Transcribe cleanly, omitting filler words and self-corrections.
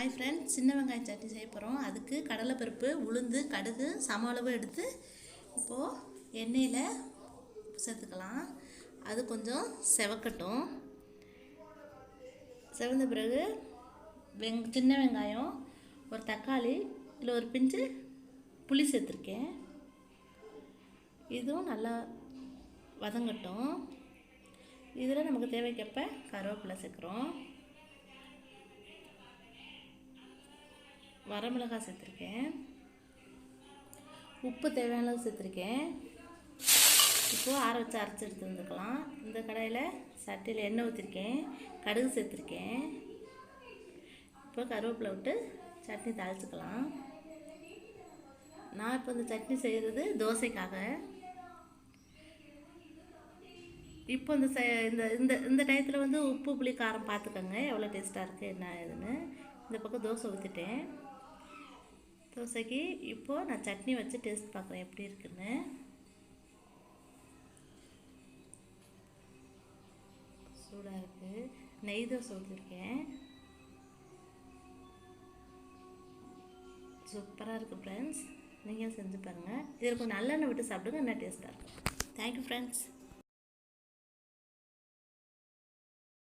Hi friends, சின்ன வெங்காயம் சட்னி செய்ய போகிறோம். அதுக்கு கடலைப்பருப்பு, உளுந்து, கடுகு சம அளவு எடுத்து இப்போது எண்ணெயில் சேர்த்துக்கலாம். அது கொஞ்சம் செவக்கட்டும். செவந்த பிறகு சின்ன வெங்காயம், ஒரு தக்காளி, இதில் ஒரு பிஞ்சு புளி சேர்த்துருக்கேன். இதுவும் நல்லா வதங்கட்டும். இதில் நமக்கு தேவைக்கப்ப கருவேப்பிலை சேர்க்குறோம். வரமிளகாய் சேர்த்துருக்கேன். உப்பு தேவையான அளவு சேர்த்துருக்கேன். இப்போது ஆற வச்சு அரைச்சி எடுத்து வந்துக்கலாம். இந்த கடாயில் சட்டியில் எண்ணெய் ஊற்றிருக்கேன், கடுகு சேர்த்துருக்கேன். இப்போ கருவேப்பிலை விட்டு சட்னி தாளிச்சுக்கலாம். நான் இப்போ இந்த சட்னி செய்கிறது தோசைக்காக. இப்போ இந்த டயத்தில் வந்து உப்பு புளி காரம் பார்த்துக்கோங்க, எவ்வளோ டேஸ்ட்டாக இருக்குது என்ன ஏதுன்னு. இந்த பக்கம் தோசை ஊற்றிட்டேன். தோசைக்கு இப்போது நான் சட்னி வச்சு டேஸ்ட் பார்க்குறேன் எப்படி இருக்குன்னு. சூடாக இருக்குது. நெய் தோசை ஊற்றிருக்கேன். சூப்பராக இருக்குது ஃப்ரெண்ட்ஸ். நீங்கள் செஞ்சு பாருங்கள். இதில் கொஞ்சம் நல்லெண்ணெய் விட்டு சாப்பிடுங்க, என்ன டேஸ்ட்டாக இருக்கும். Thank you friends.